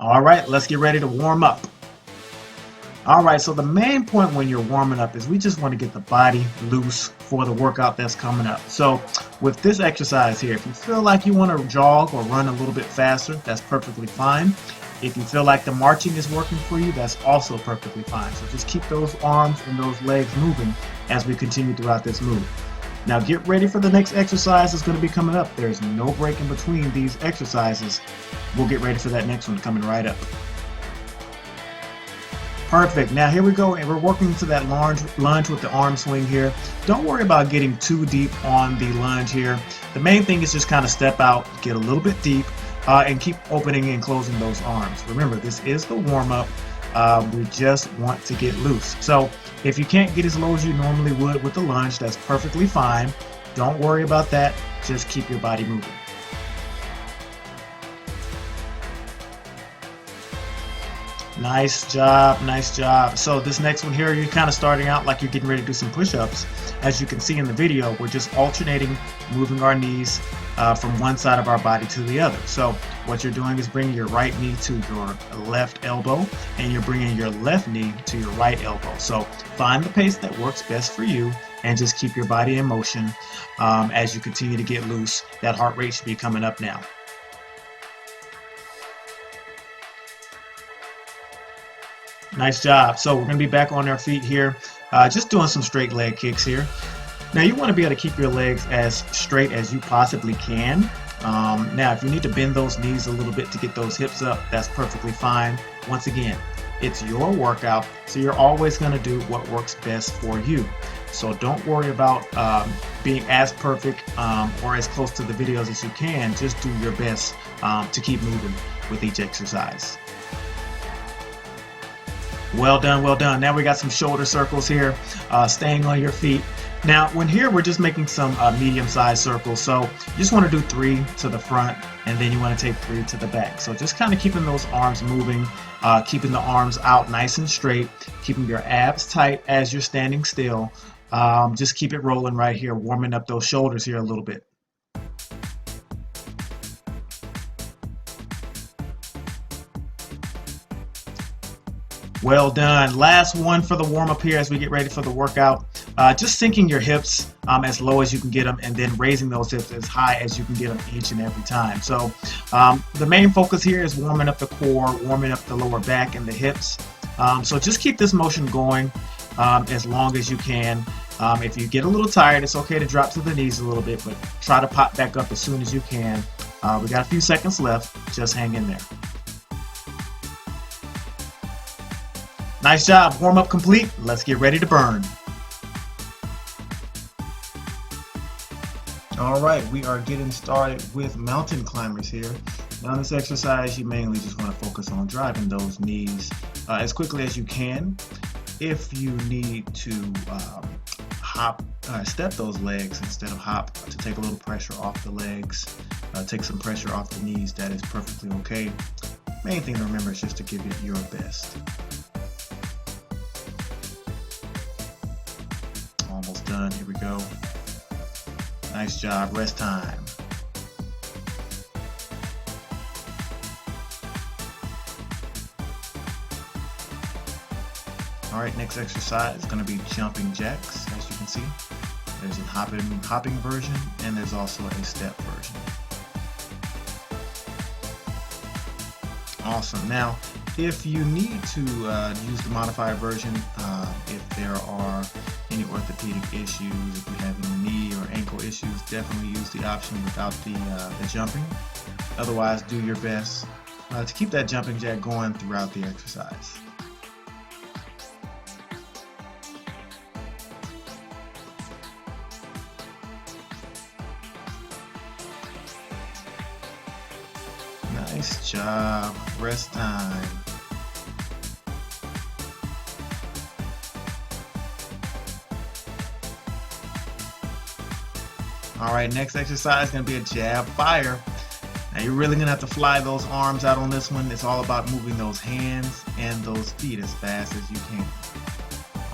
All right, let's get ready to warm up. All right, so the main point when you're warming up is we just want to get the body loose for the workout that's coming up. So with this exercise here, if you feel like you want to jog or run a little bit faster, that's perfectly fine. If you feel like the marching is working for you, that's also perfectly fine. So just keep those arms and those legs moving as we continue throughout this move. Now get ready for the next exercise that's going to be coming up. There's no break in between these exercises. We'll get ready for that next one coming right up. Perfect. Now here we go, and we're working to that lunge with the arm swing here. Don't worry about getting too deep on the lunge here. The main thing is just kind of step out, get a little bit deep, and keep opening and closing those arms. Remember, this is the warm-up. We just want to get loose. So if you can't get as low as you normally would with the lunge, that's perfectly fine. Don't worry about that. Just keep your body moving. Nice job, nice job. So this next one here, you're kind of starting out like you're getting ready to do some push-ups. As you can see in the video, we're just alternating, moving our knees from one side of our body to the other. So what you're doing is bringing your right knee to your left elbow, and you're bringing your left knee to your right elbow. So find the pace that works best for you, and just keep your body in motion as you continue to get loose. That heart rate should be coming up now. Nice job. So we're going to be back on our feet here, just doing some straight leg kicks here. Now you want to be able to keep your legs as straight as you possibly can. Now if you need to bend those knees a little bit to get those hips up, that's perfectly fine. Once again, it's your workout, so you're always going to do what works best for you. So don't worry about being as perfect or as close to the videos as you can. Just do your best to keep moving with each exercise. Well done, well done. Now we got some shoulder circles here, staying on your feet. Now when here we're just making some medium-sized circles, so you just want to do 3 to the front, and then you want to take 3 to the back. So just kind of keeping those arms moving, keeping the arms out nice and straight, keeping your abs tight as you're standing still. Just keep it rolling right here, warming up those shoulders here a little bit. Well done. Last one for the warm-up here as we get ready for the workout. Just sinking your hips as low as you can get them, and then raising those hips as high as you can get them each and every time. So the main focus here is warming up the core, warming up the lower back and the hips. So just keep this motion going as long as you can. If you get a little tired, it's okay to drop to the knees a little bit, but try to pop back up as soon as you can. We got a few seconds left. Just hang in there. Nice job. Warm up complete. Let's get ready to burn. All right, we are getting started with mountain climbers here. Now in this exercise, you mainly just want to focus on driving those knees as quickly as you can. If you need to step those legs instead of hop to take a little pressure off the legs, take some pressure off the knees, that is perfectly okay. Main thing to remember is just to give it your best. Almost done. Here we go. Nice job. Rest time. All right, next exercise is going to be jumping jacks. As you can see, there's a hopping version, and there's also a step version. Awesome. Now, if you need to use the modified version, if there are any orthopedic issues, if you have any knee or ankle issues, definitely use the option without the jumping. Otherwise, do your best to keep that jumping jack going throughout the exercise. Nice job. Rest time. All right, next exercise is going to be a jab fire. Now you're really going to have to fly those arms out on this one. It's all about moving those hands and those feet as fast as you can.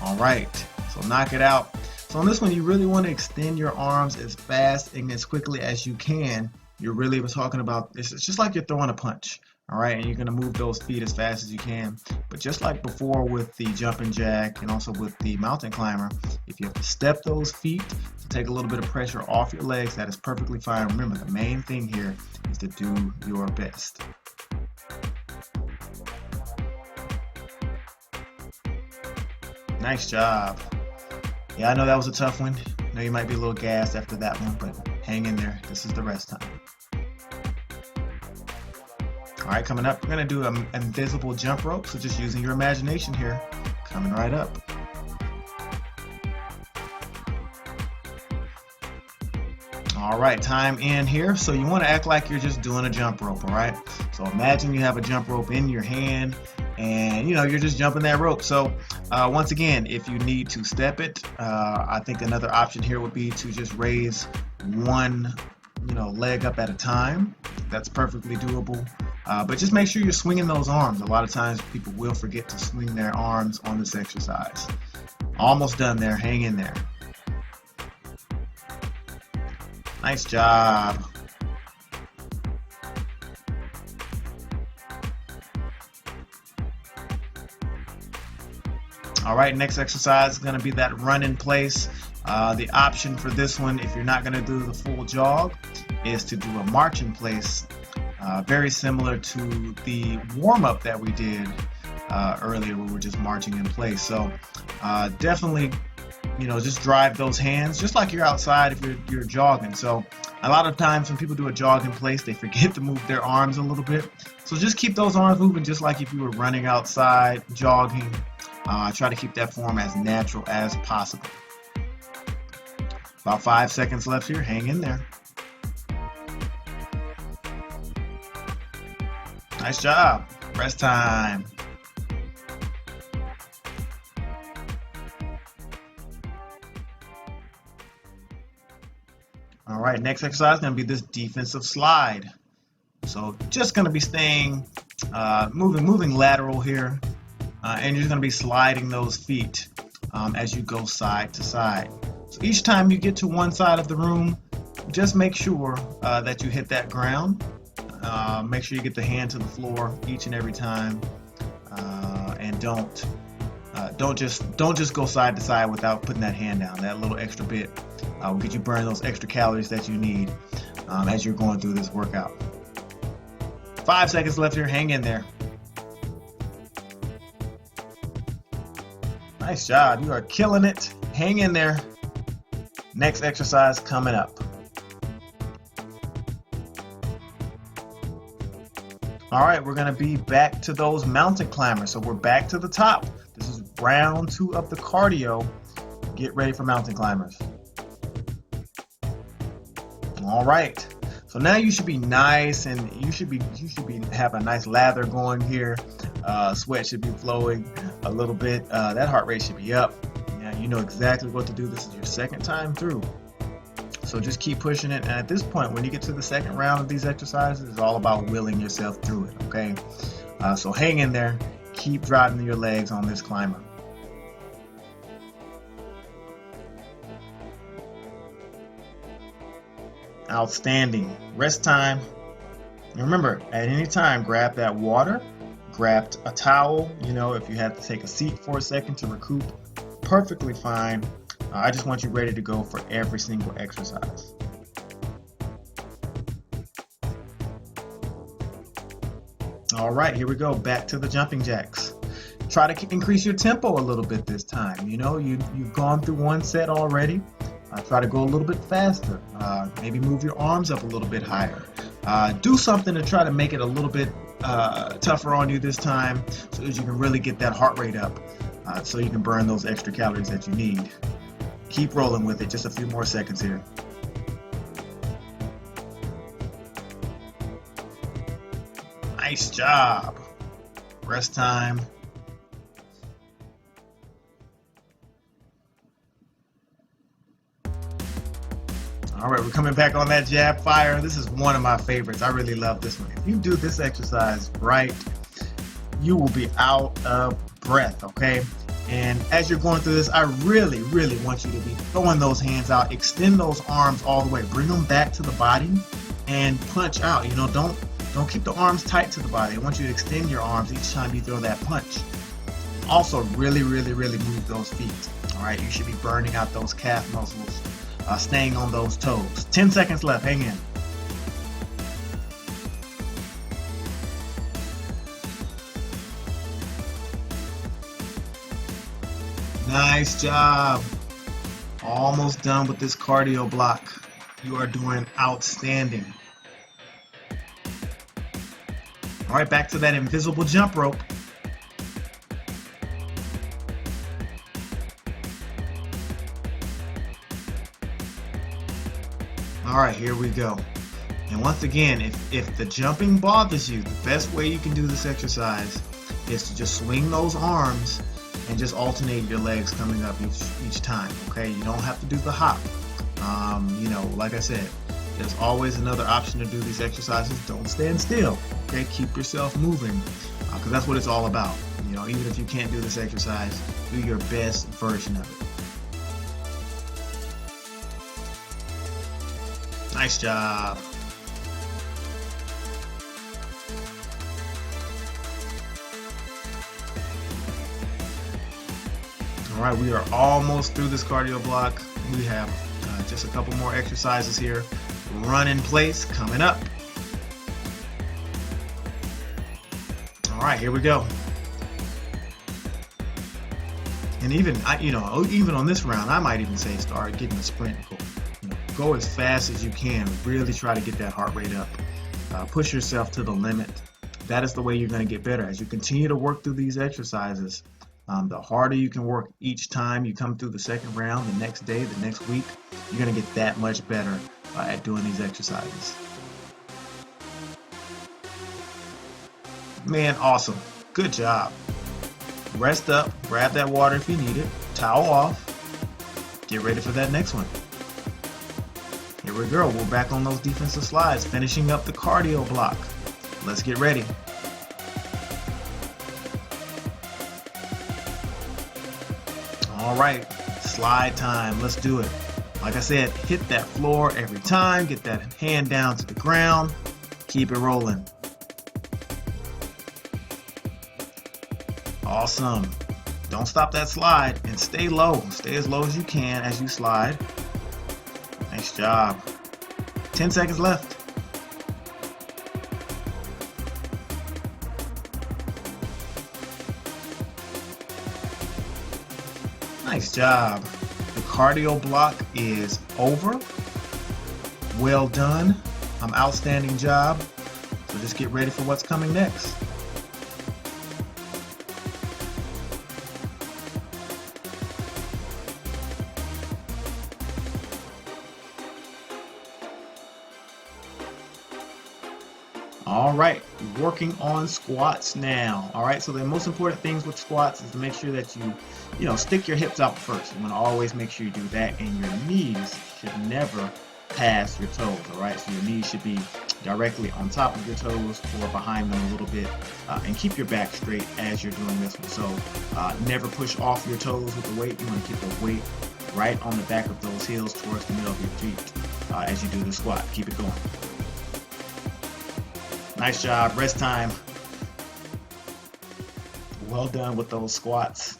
All right, so knock it out. So on this one, you really want to extend your arms as fast and as quickly as you can. You're really talking about this. It's just like you're throwing a punch. All right, and you're going to move those feet as fast as you can. But just like before with the jumping jack and also with the mountain climber, if you have to step those feet to take a little bit of pressure off your legs, that is perfectly fine. Remember, the main thing here is to do your best. Nice job. Yeah, I know that was a tough one. I know you might be a little gassed after that one, but hang in there. This is the rest time. All right, coming up, we're gonna do an invisible jump rope. So just using your imagination here, coming right up. All right, time in here. So you want to act like you're just doing a jump rope, all right? So imagine you have a jump rope in your hand and you're just jumping that rope. So once again, if you need to step it, I think another option here would be to just raise one leg up at a time. That's perfectly doable. But just make sure you're swinging those arms. A lot of times people will forget to swing their arms on this exercise. Almost done there. Hang in there. Nice job. All right, next exercise is going to be that run in place. The option for this one, if you're not going to do the full jog, is to do a march in place. Very similar to the warm-up that we did earlier where we're just marching in place. So definitely, just drive those hands just like you're outside if you're jogging. So a lot of times when people do a jog in place, they forget to move their arms a little bit. So just keep those arms moving just like if you were running outside, jogging. Try to keep that form as natural as possible. About 5 seconds left here. Hang in there. Nice job. Rest time. All right, next exercise is going to be this defensive slide. So just going to be staying, moving lateral here, and you're just going to be sliding those feet as you go side to side. So each time you get to one side of the room, just make sure that you hit that ground. Make sure you get the hand to the floor each and every time, and don't just go side to side without putting that hand down. That little extra bit will get you burn those extra calories that you need as you're going through this workout. 5 seconds left here. Hang in there. Nice job. You are killing it. Hang in there. Next exercise coming up. All right, we're going to be back to those mountain climbers. So we're back to the top. This is round 2 of the cardio. Get ready for mountain climbers. All right. So now you should be nice, and you should be have a nice lather going here. Sweat should be flowing a little bit. That heart rate should be up. Yeah, you know exactly what to do. This is your second time through. So just keep pushing it. And at this point, when you get to the second round of these exercises, it's all about willing yourself through it, okay? So hang in there. Keep driving your legs on this climber. Outstanding. Rest time. And remember, at any time, grab that water, grab a towel. If you have to take a seat for a second to recoup, perfectly fine. I just want you ready to go for every single exercise. All right, here we go. Back to the jumping jacks. Try to increase your tempo a little bit this time. You've gone through one set already. Try to go a little bit faster. Maybe move your arms up a little bit higher. Do something to try to make it a little bit tougher on you this time so that you can really get that heart rate up so you can burn those extra calories that you need. Keep rolling with it. Just a few more seconds here. Nice job. Rest time. All right, we're coming back on that jab fire. This is one of my favorites. I really love this one. If you do this exercise right, you will be out of breath, okay? And as you're going through this, I really, really want you to be throwing those hands out, extend those arms all the way, bring them back to the body and punch out. Don't keep the arms tight to the body. I want you to extend your arms each time you throw that punch. Also, really move those feet. All right, you should be burning out those calf muscles, staying on those toes. 10 seconds left. Hang in. Nice job. Almost done with this cardio block. You are doing outstanding. All right, back to that invisible jump rope. All right, here we go. And once again, if the jumping bothers you, the best way you can do this exercise is to just swing those arms and just alternate your legs coming up each time, okay? You don't have to do the hop. You know, like I said, there's always another option to do these exercises. Don't stand still, okay? Keep yourself moving, because that's what it's all about. You know, even if you can't do this exercise, do your best version of it. Nice job. All right, we are almost through this cardio block. We have just a couple more exercises here. Run in place coming up. All right, here we go. And even even on this round, I might even say start getting a sprint. Go as fast as you can. Really try to get that heart rate up. Push yourself to the limit. That is the way you're going to get better. As you continue to work through these exercises, the harder you can work each time you come through the second round, the next day, the next week, you're going to get that much better at doing these exercises. Man, awesome. Good job. Rest up, grab that water if you need it, towel off, get ready for that next one. Here we go, we're back on those defensive slides, finishing up the cardio block. Let's get ready. All right, slide time, let's do it. Like I said, hit that floor every time, get that hand down to the ground, keep it rolling. Awesome. Don't stop that slide and stay low. Stay as low as you can as you slide. Nice job. 10 seconds left. Nice job. The cardio block is over. Well done. Outstanding job. So just get ready for what's coming next. All right, working on squats now. All right, so the most important things with squats is to make sure that you stick your hips out first. You want to always make sure you do that, and your knees should never pass your toes. All right, so your knees should be directly on top of your toes or behind them a little bit, and keep your back straight as you're doing this one. So never push off your toes with the weight. You want to keep the weight right on the back of those heels towards the middle of your feet as you do the squat. Keep it going. Nice job. Rest time. Well done with those squats.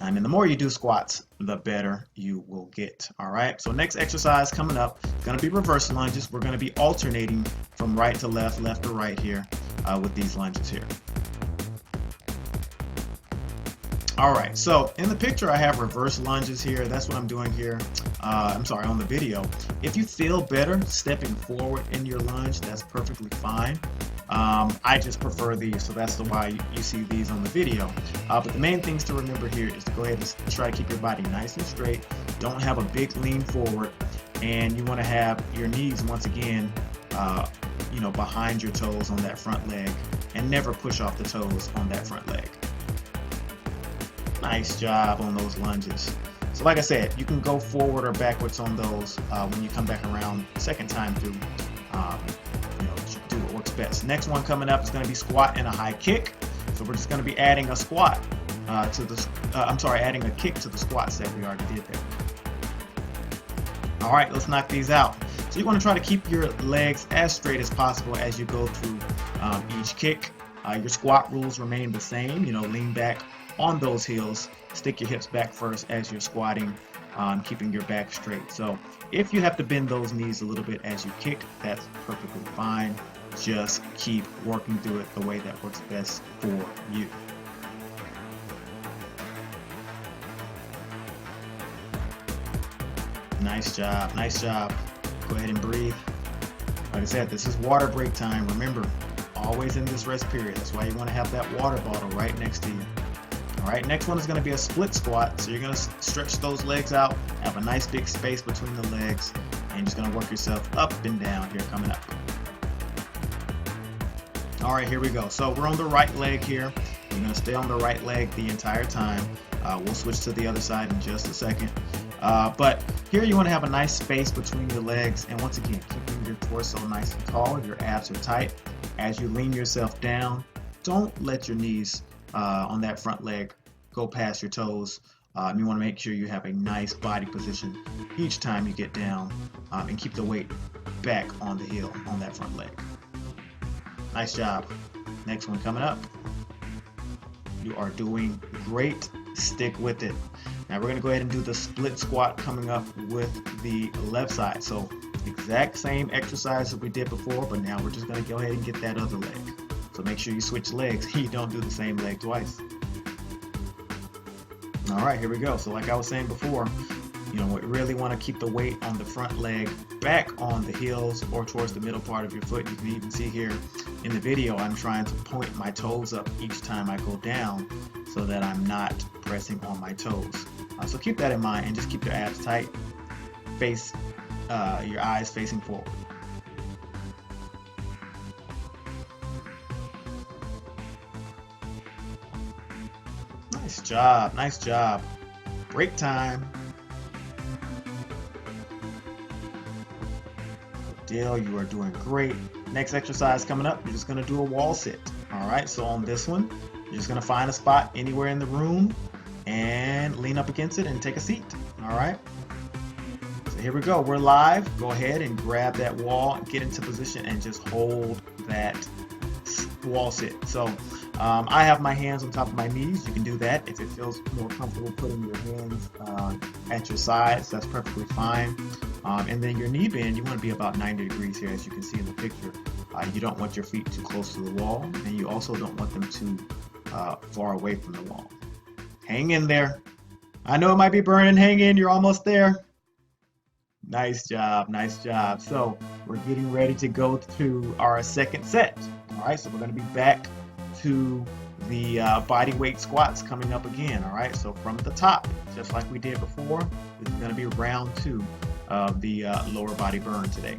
And the more you do squats, the better you will get. All right. So next exercise coming up is going to be reverse lunges. We're going to be alternating from right to left, left to right here with these lunges here. All right, so in the picture I have reverse lunges here. That's what I'm doing here. On the video. If you feel better stepping forward in your lunge, that's perfectly fine. I just prefer these, so that's why you see these on the video. But the main things to remember here is to go ahead and try to keep your body nice and straight. Don't have a big lean forward, and you want to have your knees once again, behind your toes on that front leg, and never push off the toes on that front leg. Nice job on those lunges. So like I said, you can go forward or backwards on those when you come back around the second time through. Do what works best. Next one coming up is going to be squat and a high kick. So we're just going to be adding a squat adding a kick to the squats that we already did there. All right, let's knock these out. So you want to try to keep your legs as straight as possible as you go through each kick. Your squat rules remain the same. Lean back on those heels, stick your hips back first as you're squatting, keeping your back straight. So if you have to bend those knees a little bit as you kick, that's perfectly fine. Just keep working through it the way that works best for you. Nice job, nice job. Go ahead and breathe. Like I said, this is water break time. Remember, always in this rest period. That's why you want to have that water bottle right next to you. All right, next one is going to be a split squat. So you're going to stretch those legs out, have a nice big space between the legs, and you're just going to work yourself up and down here coming up. All right, here we go. So we're on the right leg here. You're going to stay on the right leg the entire time. We'll switch to the other side in just a second. But here you want to have a nice space between your legs, and once again, keeping your torso nice and tall. Your abs are tight. As you lean yourself down, don't let your knees on that front leg go past your toes. You want to make sure you have a nice body position each time you get down, and keep the weight back on the heel on that front leg. Nice job. Next one coming up. You are doing great. Stick with it. Now we're going to go ahead and do the split squat coming up with the left side. So exact same exercise that we did before, but now we're just going to go ahead and get that other leg. So make sure you switch legs. You don't do the same leg twice. All right, here we go. So like I was saying before, we really want to keep the weight on the front leg back on the heels or towards the middle part of your foot. You can even see here in the video, I'm trying to point my toes up each time I go down so that I'm not pressing on my toes. So keep that in mind and just keep your abs tight. Face your eyes facing forward. Nice job, nice job. Break time. Deal, you are doing great. Next exercise coming up, you're just going to do a wall sit. All right, so on this one, you're just going to find a spot anywhere in the room and lean up against it and take a seat. All right, so here we go. We're live. Go ahead and grab that wall, get into position, and just hold that wall sit. So I have my hands on top of my knees. You can do that if it feels more comfortable putting your hands at your sides. That's perfectly fine. And then your knee bend, you want to be about 90 degrees here, as you can see in the picture. You don't want your feet too close to the wall, and you also don't want them too far away from the wall. Hang in there. I know it might be burning. Hang in. You're almost there. Nice job. Nice job. So we're getting ready to go to our second set. All right, so we're going to be back to the body weight squats coming up again. All right, so from the top, just like we did before, this is going to be round 2 of the lower body burn today.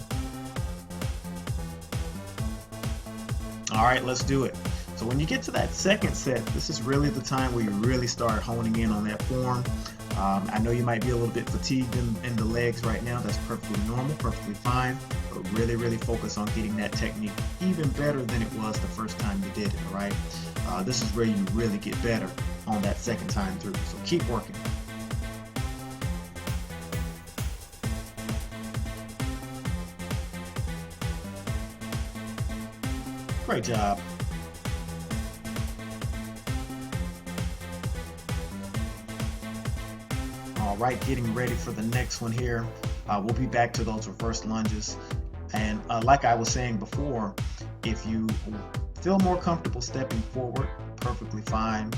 All right, let's do it. So when you get to that second set, this is really the time where you really start honing in on that form. I know you might be a little bit fatigued in the legs right now. That's perfectly normal, perfectly fine. But really, really focus on getting that technique even better than it was the first time you did it, all right? This is where you really get better on that second time through. So keep working. Great job. All right, getting ready for the next one here. We'll be back to those reverse lunges. And like I was saying before, if you feel more comfortable stepping forward, perfectly fine.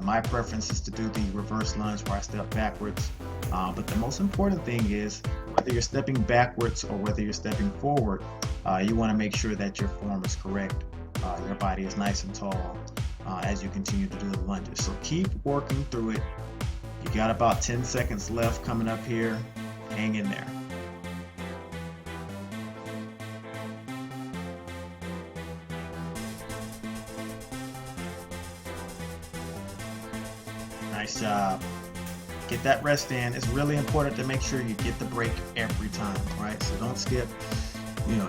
My preference is to do the reverse lunge where I step backwards. But the most important thing is whether you're stepping backwards or whether you're stepping forward, you want to make sure that your form is correct. Your body is nice and tall as you continue to do the lunges. So keep working through it. You got about 10 seconds left coming up here. Hang in there. Nice job. Get that rest in. It's really important to make sure you get the break every time, right? So don't skip.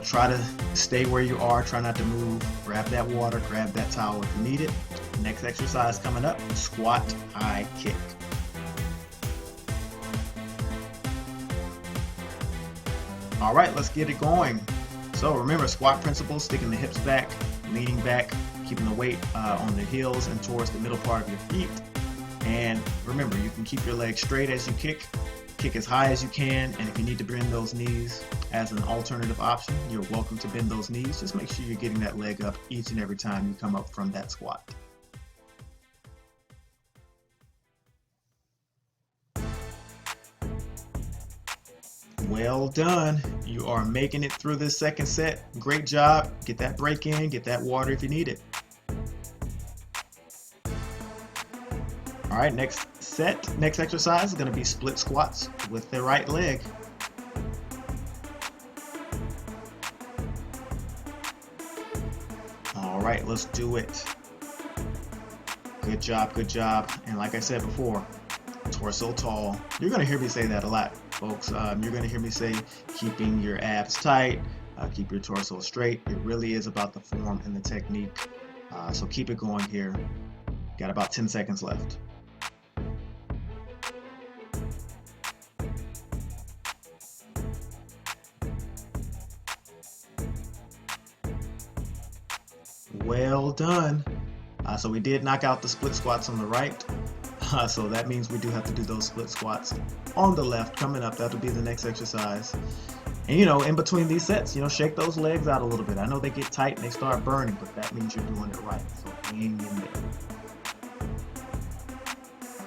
Try to stay where you are. Try not to move. Grab that water, grab that towel if you need it. Next exercise coming up, squat, high kick. All right, let's get it going. So remember, squat principles: sticking the hips back, leaning back, keeping the weight on the heels and towards the middle part of your feet. And remember, you can keep your legs straight as you kick as high as you can, and if you need to bend those knees as an alternative option, you're welcome to bend those knees. Just make sure you're getting that leg up each and every time you come up from that squat. Well done. You are making it through this second set. Great job. Get that break in, get that water if you need it. All right, next exercise is going to be split squats with the right leg. All right, let's do it. Good job, good job. And like I said before, torso tall. You're going to hear me say that a lot, folks. You're going to hear me say keeping your abs tight, keep your torso straight. It really is about the form and the technique. So keep it going here. Got about 10 seconds left. Well done. So we did knock out the split squats on the right. So that means we do have to do those split squats on the left coming up. That'll be the next exercise. And in between these sets, shake those legs out a little bit. I know they get tight and they start burning, but that means you're doing it right. So hang in there.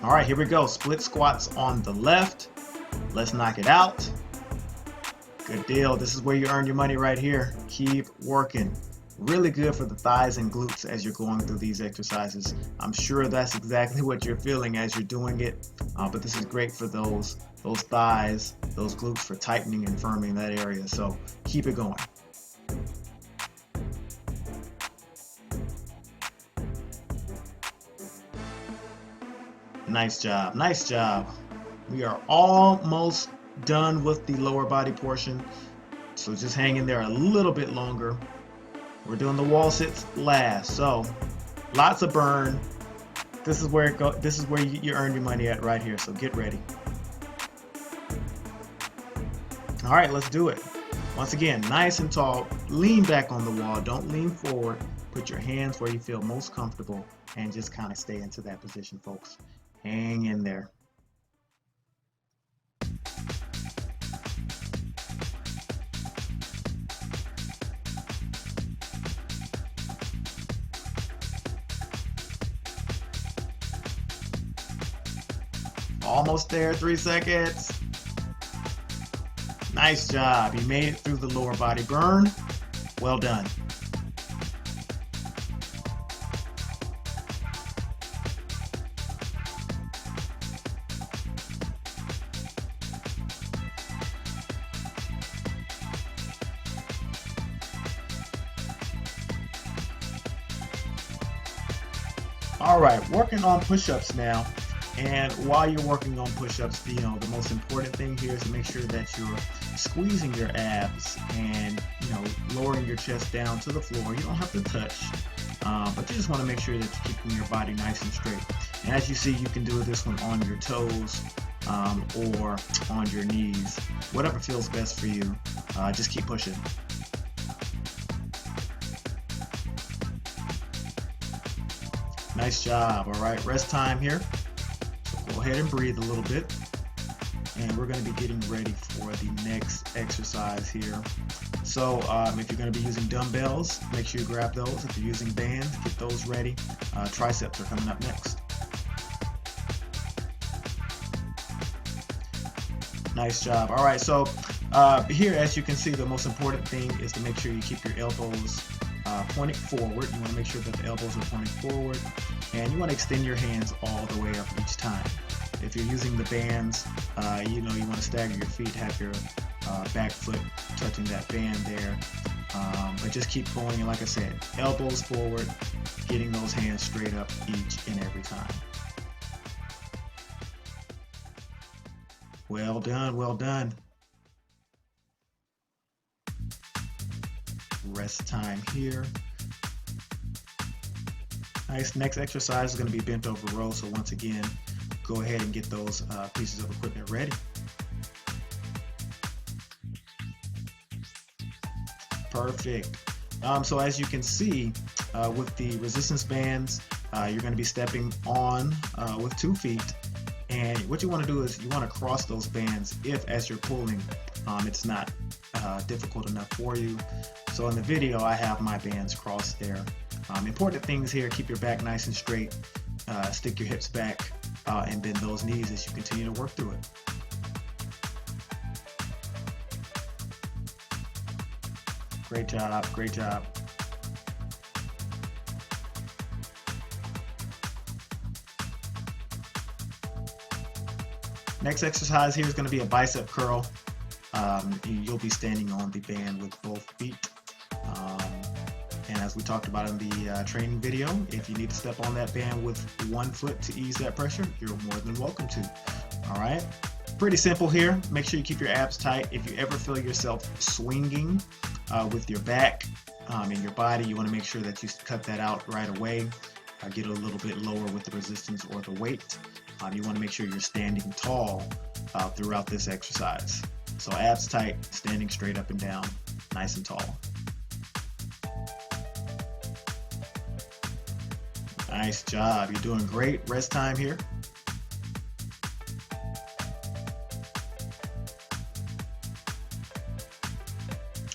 All right, here we go. Split squats on the left. Let's knock it out. Good deal. This is where you earn your money right here. Keep working. Really good for the thighs and glutes as you're going through these exercises. I'm sure that's exactly what you're feeling as you're doing it, but this is great for those thighs, those glutes, for tightening and firming that area. So keep it going. Nice job, nice job. We are almost done with the lower body portion, so just hang in there a little bit longer. We're doing the wall sits last, so lots of burn. This is where you earn your money at right here, so get ready. All right, let's do it. Once again, nice and tall. Lean back on the wall. Don't lean forward. Put your hands where you feel most comfortable and just kind of stay into that position, folks. Hang in there. Almost there, 3 seconds. Nice job. You made it through the lower body burn. Well done. All right, working on push-ups now. And while you're working on push-ups, the most important thing here is to make sure that you're squeezing your abs and lowering your chest down to the floor. You don't have to touch, but you just want to make sure that you're keeping your body nice and straight. And as you see, you can do this one on your toes or on your knees, whatever feels best for you. Just keep pushing. Nice job. All right, rest time here. Go ahead and breathe a little bit, and we're going to be getting ready for the next exercise here. So if you're going to be using dumbbells, make sure you grab those. If you're using bands, get those ready. Triceps are coming up next. Nice job. All right, so here, as you can see, the most important thing is to make sure you keep your elbows pointing forward. You want to make sure that the elbows are pointing forward, and you want to extend your hands all the way up each time. If you're using the bands, you want to stagger your feet, have your back foot touching that band there, but just keep going. And like I said, elbows forward, getting those hands straight up each and every time. Well done, well done. Rest time here. Nice. Next exercise is going to be bent over row. So once again, go ahead and get those pieces of equipment ready. Perfect. So as you can see, with the resistance bands, you're going to be stepping on with 2 feet. And what you want to do is you want to cross those bands if, as you're pulling, it's not difficult enough for you. So in the video, I have my bands crossed there. Important things here: keep your back nice and straight, stick your hips back, and bend those knees as you continue to work through it. Great job, great job. Next exercise here is going to be a bicep curl. You'll be standing on the band with both feet. And as we talked about in the training video, if you need to step on that band with 1 foot to ease that pressure, you're more than welcome to. All right, pretty simple here. Make sure you keep your abs tight. If you ever feel yourself swinging with your back and your body, you want to make sure that you cut that out right away. Get a little bit lower with the resistance or the weight. You want to make sure you're standing tall throughout this exercise. So abs tight, standing straight up and down, nice and tall. Nice job, you're doing great. Rest time here.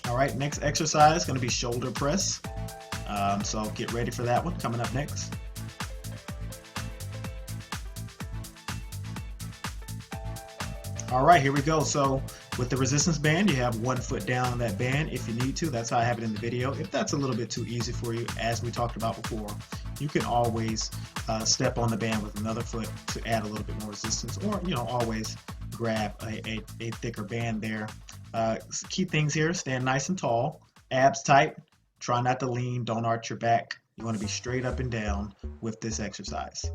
All right, next exercise is going to be shoulder press. So get ready for that one coming up next. All right, here we go. So with the resistance band, you have 1 foot down on that band if you need to. That's how I have it in the video. If that's a little bit too easy for you, as we talked about before, you can always step on the band with another foot to add a little bit more resistance, or always grab a thicker band there. Key things here: stand nice and tall, abs tight, try not to lean, don't arch your back. You want to be straight up and down with this exercise.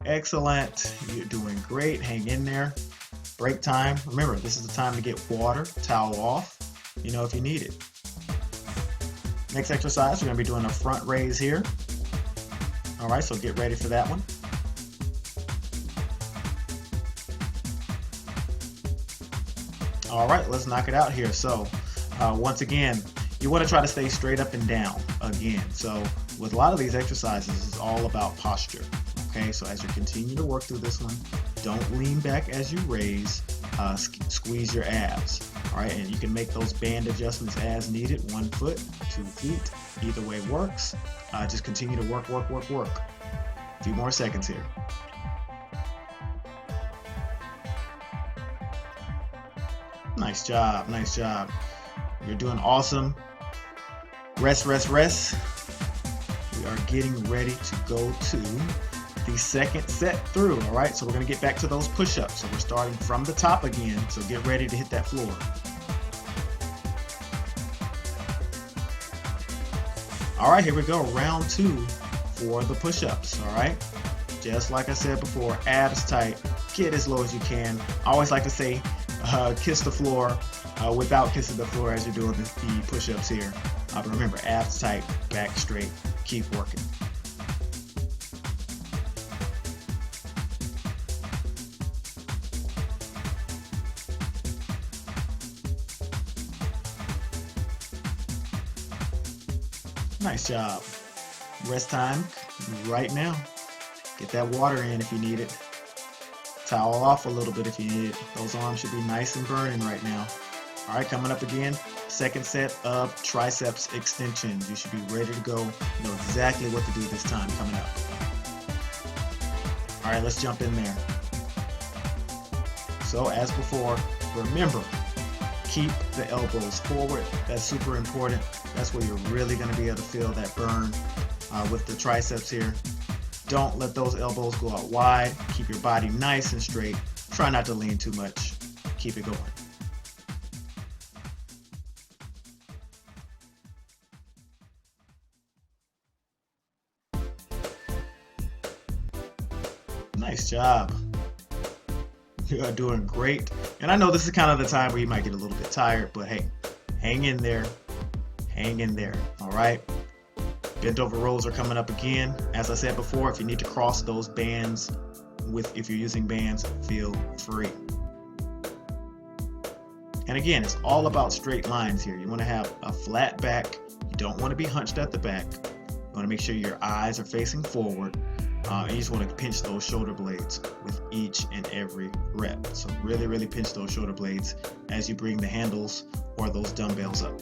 Excellent, you're doing great. Hang in there. Break time. Remember, this is the time to get water, towel off, if you need it. Next exercise, we're going to be doing a front raise here. All right, so get ready for that one. All right, let's knock it out here. So once again, you want to try to stay straight up and down again. So with a lot of these exercises, it's all about posture. Okay, so as you continue to work through this one, don't lean back as you raise, squeeze your abs. All right, and you can make those band adjustments as needed. 1 foot, 2 feet, either way works. Just continue to work. A few more seconds here. Nice job, nice job. You're doing awesome. Rest. We are getting ready to go to the second set through. All right, so we're going to get back to those push-ups. So we're starting from the top again, so get ready to hit that floor. All right, here we go, round 2 for the push-ups. All right, just like I said before, abs tight, get as low as you can. I always like to say kiss the floor without kissing the floor as you're doing the push-ups here. But remember, abs tight, back straight, keep working. Nice job. Rest time right now. Get that water in if you need it. Towel off a little bit if you need it. Those arms should be nice and burning right now. All right, coming up again, second set of triceps extensions. You should be ready to go. You know exactly what to do this time coming up. All right, let's jump in there. So as before, remember, keep the elbows forward. That's super important. That's where you're really going to be able to feel that burn with the triceps here. Don't let those elbows go out wide. Keep your body nice and straight. Try not to lean too much. Keep it going. Nice job. You are doing great. And I know this is kind of the time where you might get a little bit tired, but hey, hang in there. Hang in there. All right. Bent over rows are coming up again. As I said before, if you need to cross those bands if you're using bands, feel free. And again, it's all about straight lines here. You want to have a flat back. You don't want to be hunched at the back. You want to make sure your eyes are facing forward. And you just want to pinch those shoulder blades with each and every rep. So really, really pinch those shoulder blades as you bring the handles or those dumbbells up.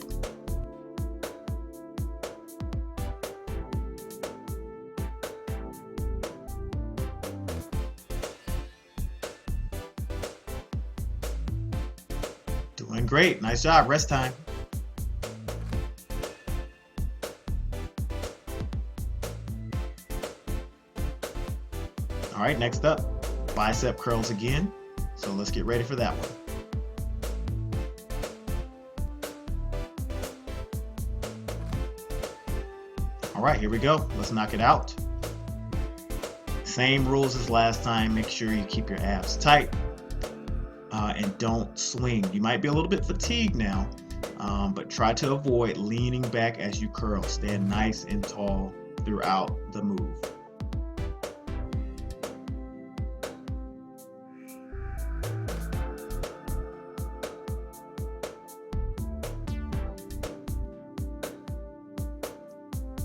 Doing great. Nice job. Rest time. All right, next up, bicep curls again. So let's get ready for that one. All right, here we go. Let's knock it out. Same rules as last time. Make sure you keep your abs tight and don't swing. You might be a little bit fatigued now, but try to avoid leaning back as you curl. Stand nice and tall throughout the move.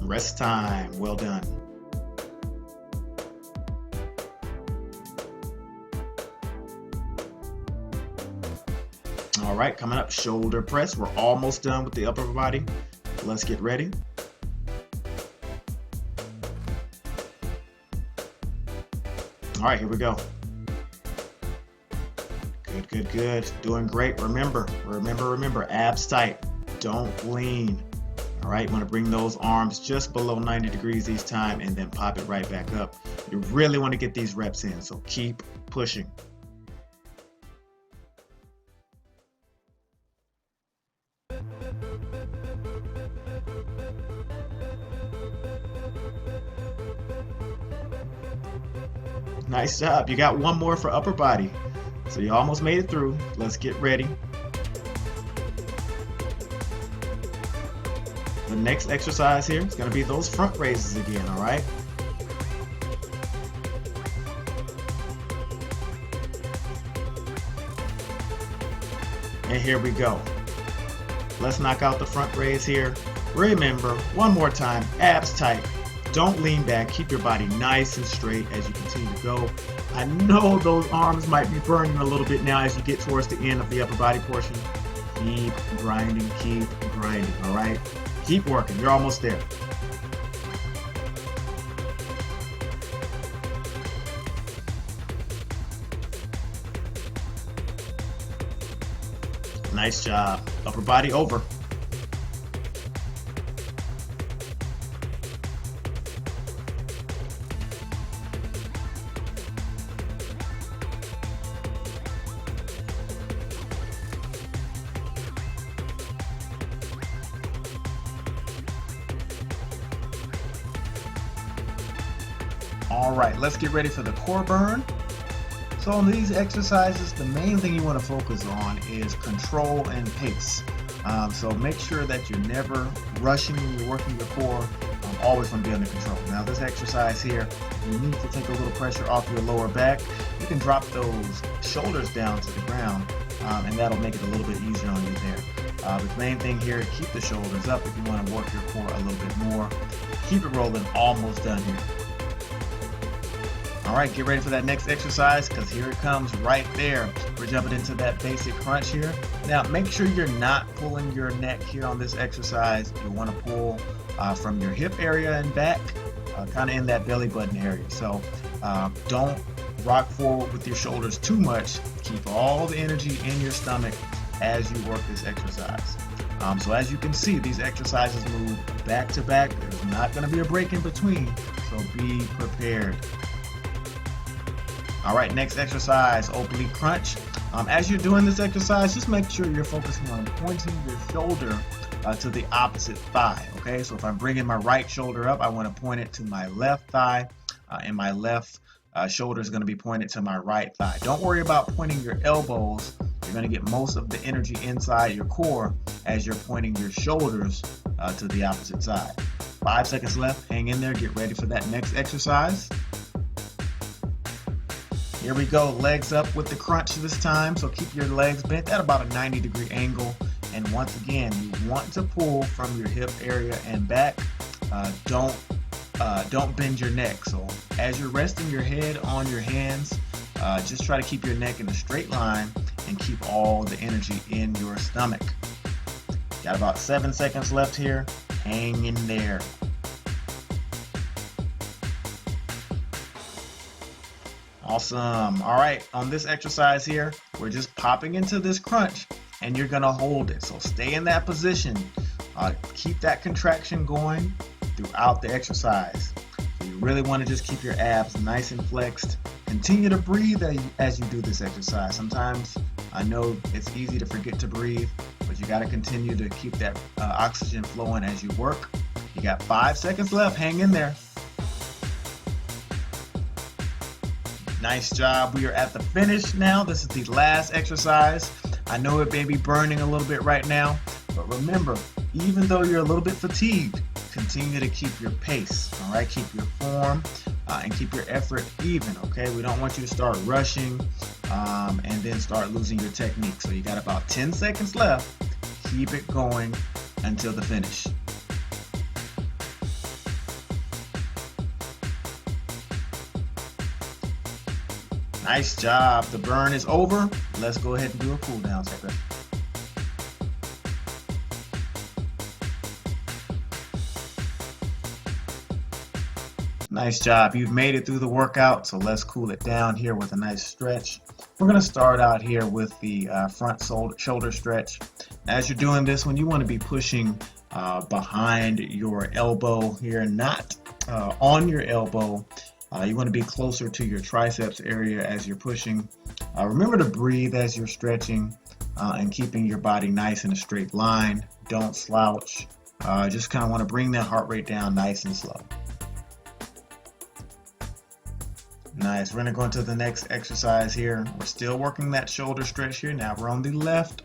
Rest time. Well done. All right, coming up, shoulder press. We're almost done with the upper body. Let's get ready. All right, here we go. Good, good, good. Doing great. Remember, abs tight. Don't lean. All right, you want to bring those arms just below 90 degrees each time and then pop it right back up. You really want to get these reps in, so keep pushing. Nice job. You got one more for upper body. So you almost made it through. Let's get ready. The next exercise here is going to be those front raises again, all right? And here we go. Let's knock out the front raise here. Remember, one more time, abs tight. Don't lean back. Keep your body nice and straight as you continue to go. I know those arms might be burning a little bit now as you get towards the end of the upper body portion. Keep grinding, all right? Keep working. You're almost there. Nice job. Upper body over. All right, let's get ready for the core burn. So on these exercises, the main thing you want to focus on is control and pace. So make sure that you're never rushing when you're working your core. Always want to be under control. Now this exercise here, you need to take a little pressure off your lower back. You can drop those shoulders down to the ground, and that'll make it a little bit easier on you there. But the main thing here, keep the shoulders up if you want to work your core a little bit more. Keep it rolling. Almost done here. All right, get ready for that next exercise because here it comes right there. We're jumping into that basic crunch here. Now, make sure you're not pulling your neck here on this exercise. You want to pull from your hip area and back, kind of in that belly button area. So don't rock forward with your shoulders too much. Keep all the energy in your stomach as you work this exercise. So as you can see, these exercises move back to back. There's not going to be a break in between, so be prepared. All right, next exercise, oblique crunch. As you're doing this exercise, just make sure you're focusing on pointing your shoulder to the opposite thigh, okay? So if I'm bringing my right shoulder up, I want to point it to my left thigh, and my left shoulder is going to be pointed to my right thigh. Don't worry about pointing your elbows. You're going to get most of the energy inside your core as you're pointing your shoulders to the opposite side. 5 seconds left. Hang in there. Get ready for that next exercise. Here we go, legs up with the crunch this time. So keep your legs bent at about a 90-degree angle. And once again, you want to pull from your hip area and back. Don't bend your neck. So as you're resting your head on your hands, just try to keep your neck in a straight line and keep all the energy in your stomach. Got about 7 seconds left here. Hang in there. Awesome. All right, on this exercise here, we're just popping into this crunch and you're gonna hold it. So stay in that position. Keep that contraction going throughout the exercise. So you really want to just keep your abs nice and flexed. Continue to breathe as you do this exercise. Sometimes I know it's easy to forget to breathe, but you got to continue to keep that oxygen flowing as you work. You got 5 seconds left. Hang in there. Nice job. We are at the finish now. This is the last exercise. I know it may be burning a little bit right now, but remember, even though you're a little bit fatigued, continue to keep your pace, all right? Keep your form and keep your effort even, okay? We don't want you to start rushing and then start losing your technique. So you got about 10 seconds left. Keep it going until the finish. Nice job. The burn is over. Let's go ahead and do a cool down second. Nice job. You've made it through the workout, so let's cool it down here with a nice stretch. We're going to start out here with the front shoulder stretch. As you're doing this one, you want to be pushing behind your elbow here, not on your elbow. You want to be closer to your triceps area as you're pushing. Remember to breathe as you're stretching and keeping your body nice in a straight line. Don't slouch. Just kind of want to bring that heart rate down nice and slow. Nice. We're going to go into the next exercise here. We're still working that shoulder stretch here. Now we're on the left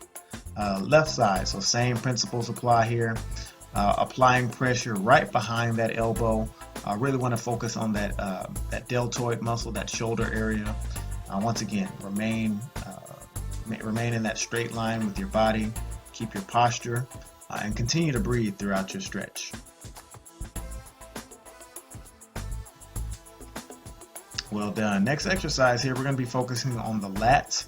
side. So same principles apply here. Applying pressure right behind that elbow. I really want to focus on that deltoid muscle, that shoulder area. Once again, remain in that straight line with your body. Keep your posture and continue to breathe throughout your stretch. Well done. Next exercise here, we're going to be focusing on the lats.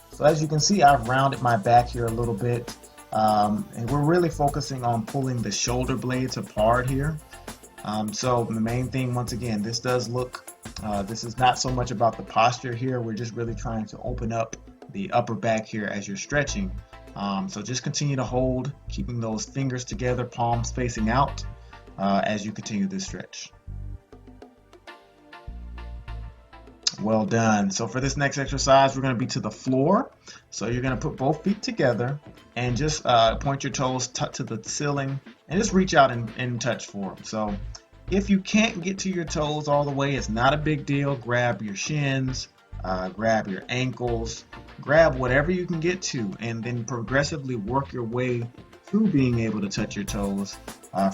So as you can see, I've rounded my back here a little bit. And we're really focusing on pulling the shoulder blades apart here. So the main thing, once again, this is not so much about the posture here. We're just really trying to open up the upper back here as you're stretching. So just continue to hold, keeping those fingers together, palms facing out as you continue this stretch. Well done. So for this next exercise, we're going to be to the floor. So you're going to put both feet together and just point your toes to the ceiling and just reach out and touch for them. So if you can't get to your toes all the way, it's not a big deal. Grab your shins, grab your ankles, grab whatever you can get to, and then progressively work your way through being able to touch your toes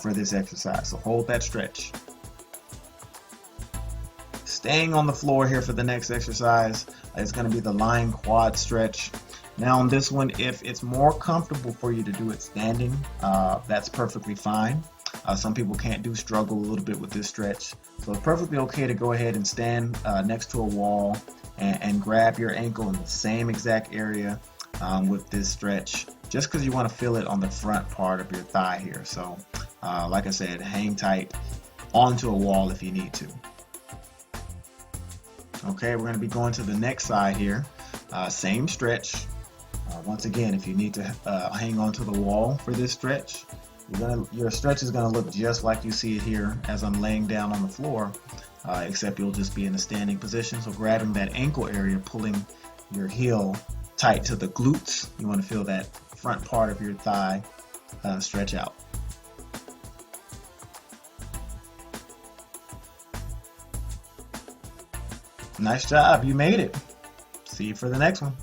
for this exercise. So hold that stretch. Staying on the floor here for the next exercise is going to be the lying quad stretch. Now on this one, if it's more comfortable for you to do it standing, that's perfectly fine. Some people struggle a little bit with this stretch. So it's perfectly okay to go ahead and stand next to a wall and grab your ankle in the same exact area with this stretch, just because you want to feel it on the front part of your thigh here. So like I said, hang tight onto a wall if you need to. Okay, we're going to be going to the next side here. Same stretch. Once again, if you need to hang onto the wall for this stretch, your stretch is going to look just like you see it here as I'm laying down on the floor, except you'll just be in a standing position. So grabbing that ankle area, pulling your heel tight to the glutes. You want to feel that front part of your thigh stretch out. Nice job. You made it. See you for the next one.